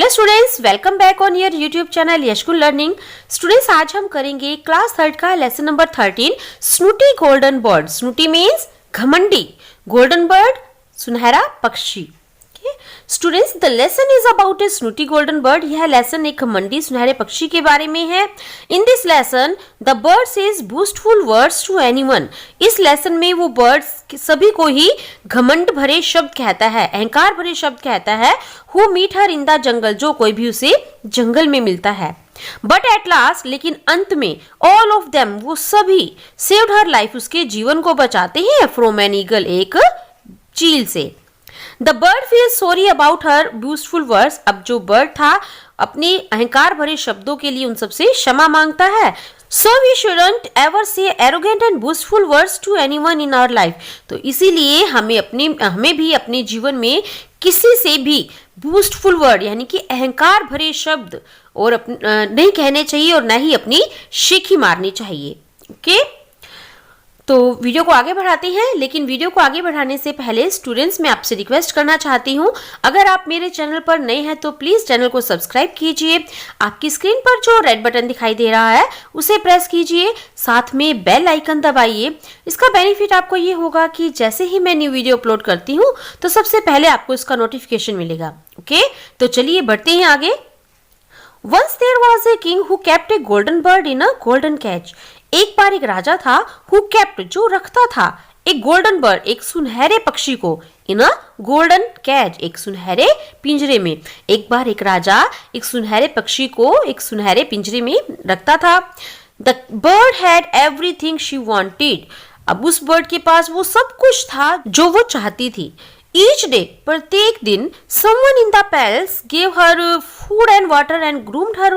Hello students, welcome back on your YouTube channel Yashkul learning. Students, आज हम करेंगे class 3 का lesson number 13 snooty golden bird. Snooty means घमंडी, golden bird सुनहरा पक्षी। Students, the lesson is about a snooty golden bird. यह lesson एक घमंडी सुनहरे पक्षी के बारे में है। In this lesson the bird says boastful words to anyone. इस लेसन में वो बर्ड सभी को ही घमंड भरे शब्द कहता है, अहंकार भरे शब्द कहता है। Who met her in the jungle, जो कोई भी उसे जंगल में मिलता है। बट एट लास्ट, लेकिन अंत में, ऑल ऑफ देम, वो सभी, सेव्ड हर लाइफ, उसके जीवन को बचाते हैं फ्रॉम एन ईगल, एक चील से। The bird feel sorry about her boastful words. अब जो बर्ड था अपने अहंकार भरे शब्दों के लिए उन सबसे क्षमा मांगता है। So we shouldn't ever say arrogant and boastful words to anyone in our life. तो इसीलिए हमें भी अपने जीवन में किसी से भी बूस्टफुल वर्ड यानी कि अहंकार भरे शब्द और नहीं कहने चाहिए और न ही अपनी शीखी मारनी चाहिए। ओके, तो वीडियो को आगे बढ़ाते हैं। लेकिन वीडियो को आगे बढ़ाने से पहले स्टूडेंट्स, मैं आपसे रिक्वेस्ट करना चाहती हूँ, अगर आप मेरे चैनल पर नए हैं तो प्लीज चैनल को सब्सक्राइब कीजिए। आपकी स्क्रीन पर जो रेड बटन दिखाई दे रहा है उसे प्रेस कीजिए, साथ में बेल आइकन दबाइए। इसका बेनिफिट आपको ये होगा कि जैसे ही मैं न्यू वीडियो अपलोड करती हूँ तो सबसे पहले आपको इसका नोटिफिकेशन मिलेगा। ओके, तो चलिए बढ़ते हैं आगे। Once there was a king who kept a golden bird in a golden cage. एक बार एक राजा था who kept, जो रखता था, एक गोल्डन बर्ड, एक सुनहरे पक्षी को, इन अ गोल्डन कैज, एक सुनहरे पिंजरे में। एक बार एक राजा एक सुनहरे पक्षी को एक सुनहरे पिंजरे में रखता था। The bird had everything she wanted. अब उस बर्ड के पास वो सब कुछ था जो वो चाहती थी। Each day, प्रत्येक दिन, someone in the palace gave her food and water and groomed her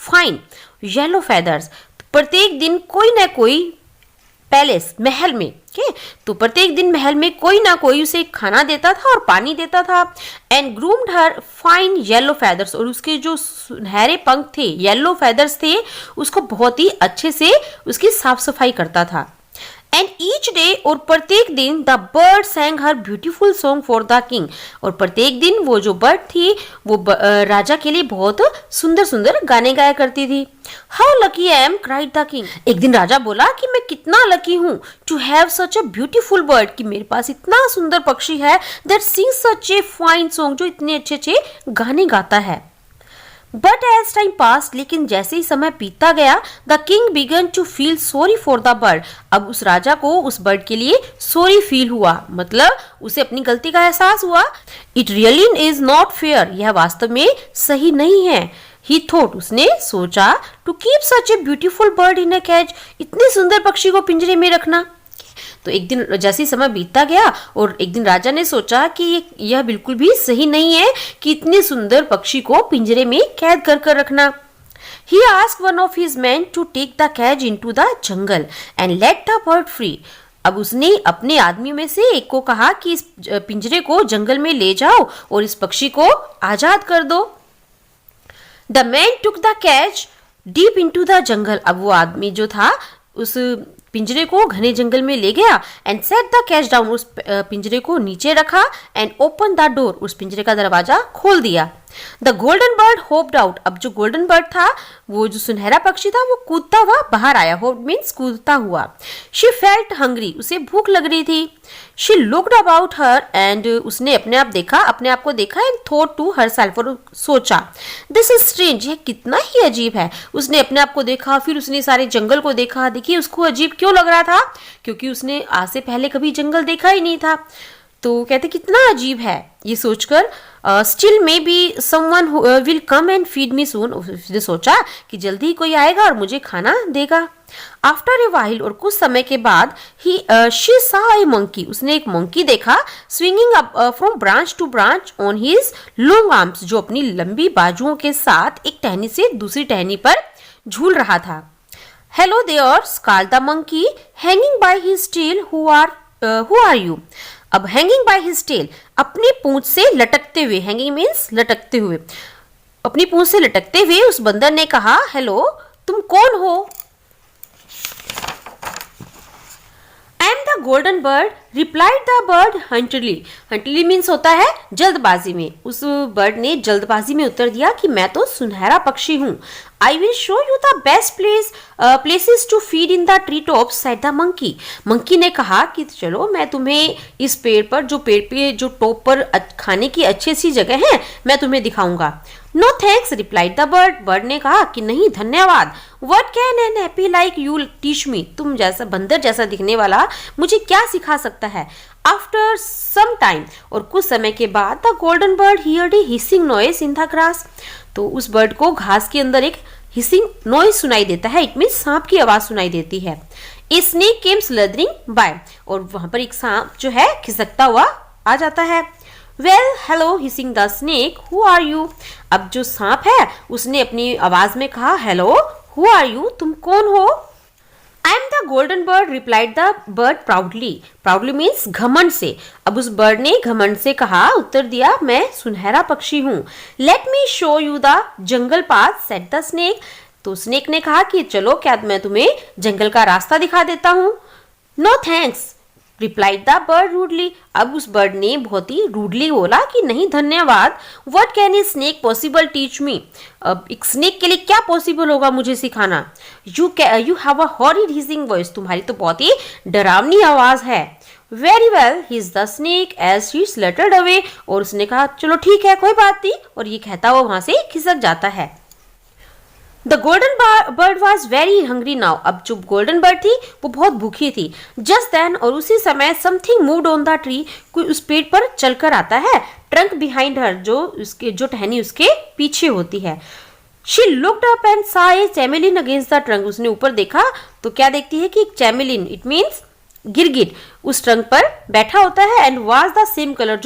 fine yellow feathers. प्रत्येक दिन कोई ना कोई पैलेस, महल में, तो प्रत्येक दिन महल में कोई ना कोई उसे खाना देता था और पानी देता था। And groomed her fine yellow feathers, और उसके जो सुनहरे पंख थे, येलो फेदर्स थे, उसको बहुत ही अच्छे से उसकी साफ सफाई करता था। एंड ईच डे, और प्रत्येक दिन, the bird सैंग her beautiful song for the king, और प्रत्येक दिन वो जो बर्ड थी वो राजा के लिए बहुत सुंदर सुंदर गाने गाया करती थी। How lucky I am, cried the king. एक दिन राजा बोला कि मैं कितना लकी हूँ to have such a beautiful bird, कि मेरे पास इतना सुंदर पक्षी है, that sings such a fine song, जो इतने अच्छे अच्छे गाने गाता है। बट एज टाइम पास, लेकिन जैसे ही समय बीतता गया, the king began to feel sorry for the bird. अब उस राजा को उस बर्ड के लिए सॉरी फील हुआ, मतलब उसे अपनी गलती का एहसास हुआ। It really is not fair, यह वास्तव में सही नहीं है। ही थॉट, उसने सोचा, to keep such a beautiful bird in a cage, इतने सुंदर पक्षी को पिंजरे में रखना। तो एक दिन जैसे समय बीतता गया और एक दिन राजा ने सोचा कि यह बिल्कुल भी सही नहीं है कि इतने सुंदर पक्षी को पिंजरे में कैद कर कर रखना। He asked one of his men to take the cage into the jungle and let the bird free. अब उसने अपने आदमियों में से एक को कहा कि इस पिंजरे को जंगल में ले जाओ और इस पक्षी को आजाद कर दो। The man took the cage deep into the jungle. अब वो आदमी जो था उस पिंजरे को घने जंगल में ले गया। And set the catch down, उस पिंजरे को नीचे रखा। एंड ओपन द डोर, उस पिंजरे का दरवाजा खोल दिया। The golden bird hoped out. अब जो गोल्डन बर्ड था, वो जो सुनहरा पक्षी था, वो कूदता हुआ बाहर आया। होप मीन्स कूदता हुआ। शी फेल्ट हंग्री, उसे भूख लग रही थी। She looked about her, and उसने अपने आप को देखा। एंड थॉट टू हरसेल्फ, और सोचा, दिस इज स्ट्रेंज, यह कितना ही अजीब है। उसने अपने आप को देखा, फिर उसने सारे जंगल को देखा। देखिए उसको अजीब क्यों लग रहा था, क्योंकि उसने आज से पहले कभी जंगल देखा ही नहीं था। तो कहते कितना अजीब है ये सोचकर, still maybe someone will come and feed me soon. उसने सोचा कि जल्दी ही कोई आएगा और मुझे खाना देगा। आफ्टर ए वाइल, और कुछ समय के बाद, शी सा ए मंकी, उसने एक मंकी देखा, swinging up from branch to branch on his long arms, जो अपनी लंबी बाजुओं के साथ एक टहनी से दूसरी टहनी पर झूल रहा था। Hello there, scold the monkey, hanging by his tail, who are you. अब हैंगिंग बाय हिज टेल, अपनी पूंछ से लटकते हुए, हैंगिंग मीन्स लटकते हुए, अपनी पूंछ से लटकते हुए उस बंदर ने कहा, हेलो, तुम कौन हो। I am the golden bird replied the bird हंटली। हंटली means होता है जल्दबाजी में। उस बर्ड ने जल्दबाजी में उत्तर दिया कि मैं तो सुनहरा पक्षी हूँ। I will show you the best places to feed in the tree top, said the monkey. Monkey ने कहा कि चलो मैं तुम्हें इस पेड़ पे जो टॉप पर खाने की अच्छी सी जगह है मैं तुम्हें दिखाऊंगा। No thanks replied the bird. Bird ने कहा कि नहीं धन्यवाद। What can an happy like you teach me. तुम जैसा बंदर जैसा दिखने वाला मुझे क्या सिखा सकता है। आफ्टर सम टाइम, और कुछ समय के बाद, the golden bird heard A hissing noise in the grass. तो उस बर्ड को घास के अंदर एक हिसिंग नॉइस सुनाई देता है। इट मीन्स सांप की आवाज सुनाई देती है। ए स्नेक केम स्लदरिंग बाय, और वहां पर एक सांप जो है खिसकता हुआ आ जाता है। Well hello hissing the snake, who are you. अब जो सांप है उसने अपनी आवाज में कहा हेलो, हु आर यू, तुम कौन हो। I am the golden bird replied the bird proudly. Proudly means घमंड से। अब उस बर्ड ने घमंड से कहा, उत्तर दिया, मैं सुनहरा पक्षी हूँ। Let me show you the jungle path, said the snake. तो स्नेक ने कहा कि चलो क्या मैं तुम्हें जंगल का रास्ता दिखा देता हूँ। No thanks replied the bird rudely. अब उस बर्ड ने बहुत ही रूडली बोला कि नहीं धन्यवाद। What can a snake possible teach me. अब एक स्नेक के लिए क्या पॉसिबल होगा मुझे सिखाना। You have a horrid hissing voice, तुम्हारी तो बहुत ही डरावनी आवाज है। Very well hissed the snake as he slithered away, और उसने कहा चलो ठीक है कोई बात नहीं, और ये कहता हुआ वहां से खिसक जाता है। The golden bird was very hungry now. अब जो गोल्डन बर्ड थी वो बहुत भूखी थी। जस्ट देन, और उसी समय, something moved on the tree, कोई उस पेड़ पर चलकर आता है। ट्रंक बिहाइंड हर, जो टहनी उसके पीछे होती है। शी लुक्ड अप एंड सा ए चैमेलिन अगेंस्ट द ट्रंक। उसने ऊपर देखा तो क्या देखती है कि एक चैमेलिन, इट मीन्स गिरगिट, उस ट्रंक पर बैठा होता है। And was the same colour,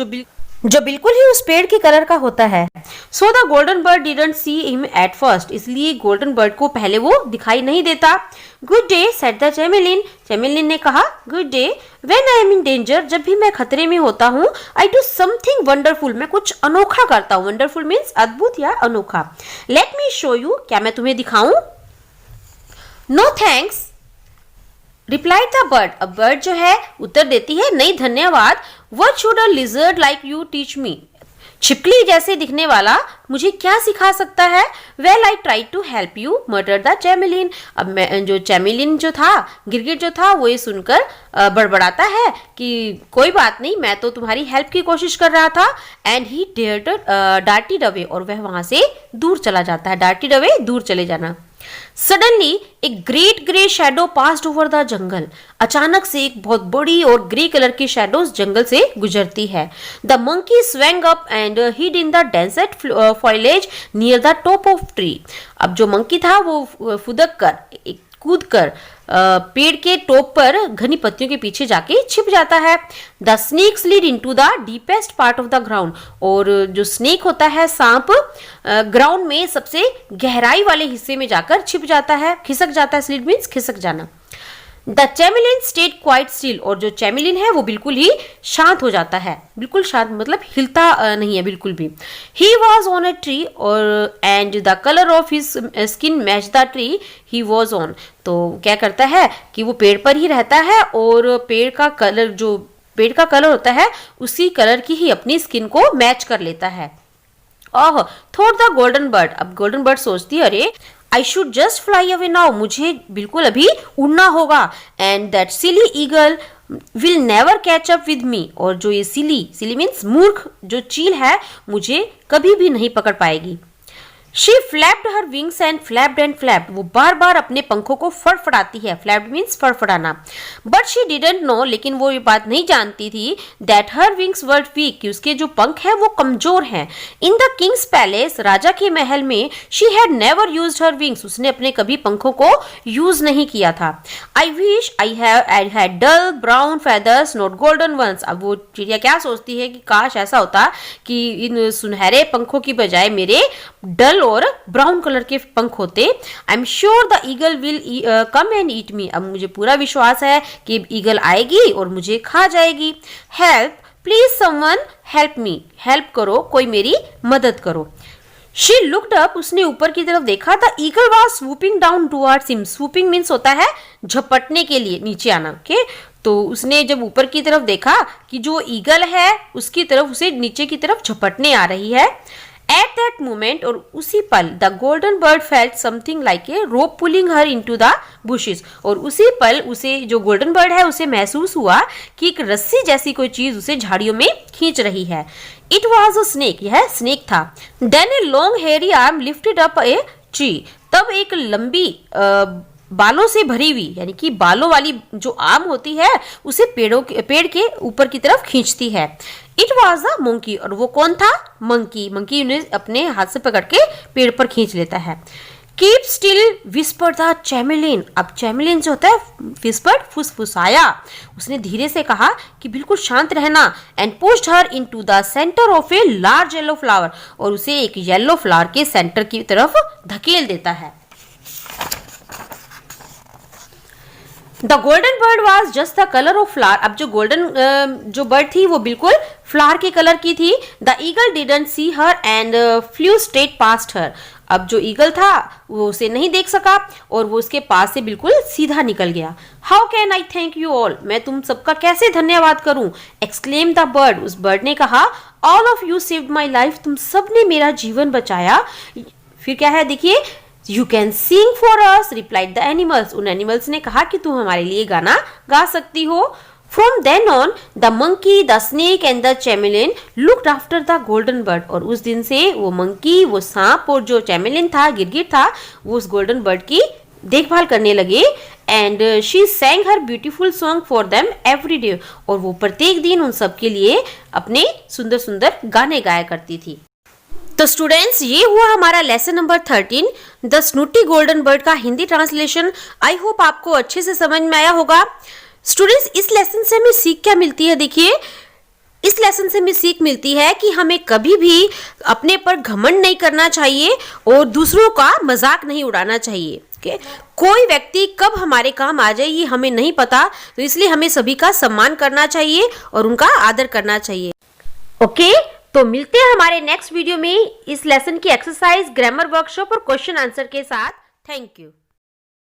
जो बिल्कुल ही उस पेड़ के कलर का होता है। So the golden bird didn't see him at first, इसलिए गोल्डन बर्ड को पहले वो दिखाई नहीं देता। Good day said the chameleon. Chameleon ने कहा good day. When I am in danger, जब भी मैं खतरे में होता हूँ, आई डू समथिंग वंडरफुल, मैं कुछ अनोखा करता हूँ। वंडरफुल मीन्स अद्भुत या अनोखा। लेट मी शो यू, क्या मैं तुम्हें दिखाऊं। No thanks replied the bird. अब बर्ड जो है उत्तर देती है नहीं धन्यवाद। What should a lizard like you teach me. छिपकली जैसे दिखने वाला मुझे क्या सिखा सकता है। Well I try to help you mutter the chameleon. अब मैं जो चैमेलिन जो था, गिरगिट जो था, वो ये सुनकर बड़बड़ाता है कि कोई बात नहीं, मैं तो तुम्हारी हेल्प की कोशिश कर रहा था। एंड ही डार्टेड अवे, और वह वहां से दूर चला जाता है। डार्टेड अवे, दूर चले जाना। Suddenly a great grey shadow passed over the jungle. अचानक से एक बहुत बड़ी और ग्रे कलर की शैडोज जंगल से गुजरती है। The monkey swung up and hid in the densest foliage near the top of tree. अब जो मंकी था वो कूद कर पेड़ के टॉप पर घनी पत्तियों के पीछे जाके छिप जाता है। The snake slid into the deepest part of the ground, और जो स्नेक होता है सांप ग्राउंड में सबसे गहराई वाले हिस्से में जाकर छिप जाता है, खिसक जाता है। स्लिड मीन्स खिसक जाना। द चैमेलिन स्टेड क्वाइट स्टिल, और जो चैमेलिन है वो बिल्कुल ही शांत हो जाता है। बिल्कुल शांत मतलब हिलता नहीं है बिल्कुल भी। He was on a tree, और and the colour of his skin match the tree he was on. तो क्या करता है कि वो पेड़ पर ही रहता है, और पेड़ का कलर होता है उसी कलर की ही अपनी स्किन को मैच कर लेता है। ओह थॉट द गोल्डन बर्ड। अब गोल्डन बर्ड सोचती है अरे I should just fly away now, मुझे बिल्कुल अभी उड़ना होगा। And that silly eagle will never catch up with me, और जो ये सिली मीन्स मूर्ख जो चील है मुझे कभी भी नहीं पकड़ पाएगी। She flapped her wings and flapped. वो बार बार अपने पंखों को फड़फड़ाती है। फ्लैप्ड मीन्स फड़फड़ाना। बट शी डिडंट नो, लेकिन वो ये बात नहीं जानती थी that her wings were weak, कि उसके जो पंख हैं वो कमजोर हैं। इन द किंग्स पैलेस, राजा के महल में, she had never used her wings, उसने अपने कभी पंखों को यूज नहीं किया था। I wish I had dull brown feathers not golden ones. अब वो चिड़िया क्या सोचती है कि काश ऐसा होता कि इन सुनहरे पंखों की बजाय मेरे डल और ब्राउन कलर के पंख होते। I am sure the eagle will come and eat me. अब मुझे पूरा विश्वास है कि ईगल आएगी और मुझे खा जाएगी। Help please someone help me, help करो, कोई मेरी मदद करो। शी लुक्ड अप, उसने ऊपर की तरफ देखा। The eagle was swooping down towards him. Swooping means होता है झपटने के लिए, नीचे आना। ओके, तो उसने जब ऊपर की तरफ देखा कि जो ईगल है उसकी तरफ, उसे नीचे की तरफ झपटने आ रही है। एट दैट मोमेंट, और उसी पल, the golden bird felt something like a rope pulling her into the bushes. और उसी पल उसे, जो गोल्डन बर्ड है, उसे महसूस हुआ कि एक रस्सी जैसी कोई चीज उसे झाड़ियों में खींच रही है। इट वॉज अ स्नेक, यह स्नेक था। Then a long hairy arm lifted up a tree, तब एक लंबी बालों से भरी हुई, यानी कि बालों वाली जो आर्म होती है उसे पेड़ के ऊपर की तरफ खींचती है। इट वॉज अ मंकी, और वो कौन था? मंकी। मंकी उन्हें अपने हाथ से पकड़ के पेड़ पर खींच लेता है। Keep still whispered the chameleon, अब चैमेलिन जो होता है विस्पर्ड, फुसफुसाया। उसने धीरे से कहा कि बिल्कुल शांत रहना। And pushed her into the centre of a large yellow flower, और उसे एक येलो फ्लावर के सेंटर की तरफ धकेल देता है। The golden bird was just the colour of flower, अब जो गोल्डन जो बर्ड थी वो बिल्कुल फ्लावर के कलर की थी। The eagle didn't see her and flew straight past her, अब जो ईगल था वो उसे नहीं देख सका और वो उसके पास से बिल्कुल सीधा निकल गया। How can I thank you all, मैं तुम सबका कैसे धन्यवाद करूं? एक्सक्लेम द बर्ड, उस बर्ड ने कहा। All of you saved my life, तुम सब ने मेरा जीवन बचाया। फिर क्या है देखिए, you can sing for us, replied the animals, उन एनिमल्स ने कहा कि तुम हमारे लिए गाना गा सकती हो। From then on the monkey, the snake and the chameleon looked after the golden bird, और उस दिन से वो मंकी, वो सांप और जो चैमेलिन था, गिरगिट था, वो उस गोल्डन बर्ड की देखभाल करने लगे। And she सैंग her beautiful song for them every day, और वो प्रत्येक दिन उन सब के लिए अपने सुंदर सुंदर गाने गाया करती थी। तो स्टूडेंट्स, ये हुआ हमारा lesson number 13 the snooty golden bird का हिंदी ट्रांसलेशन। आई होप आपको अच्छे से समझ में आया होगा। स्टूडेंट्स, इस लेसन से हमें सीख क्या मिलती है? देखिए, इस लेसन से हमें सीख मिलती है कि हमें कभी भी अपने पर घमंड नहीं करना चाहिए और दूसरों का मजाक नहीं उड़ाना चाहिए। okay? कोई व्यक्ति कब हमारे काम आ जाए ये हमें नहीं पता, तो इसलिए हमें सभी का सम्मान करना चाहिए और उनका आदर करना चाहिए। ओके, तो मिलते हैं हमारे नेक्स्ट वीडियो में इस लेसन की एक्सरसाइज, ग्रामर वर्कशॉप और क्वेश्चन आंसर के साथ। Thank you.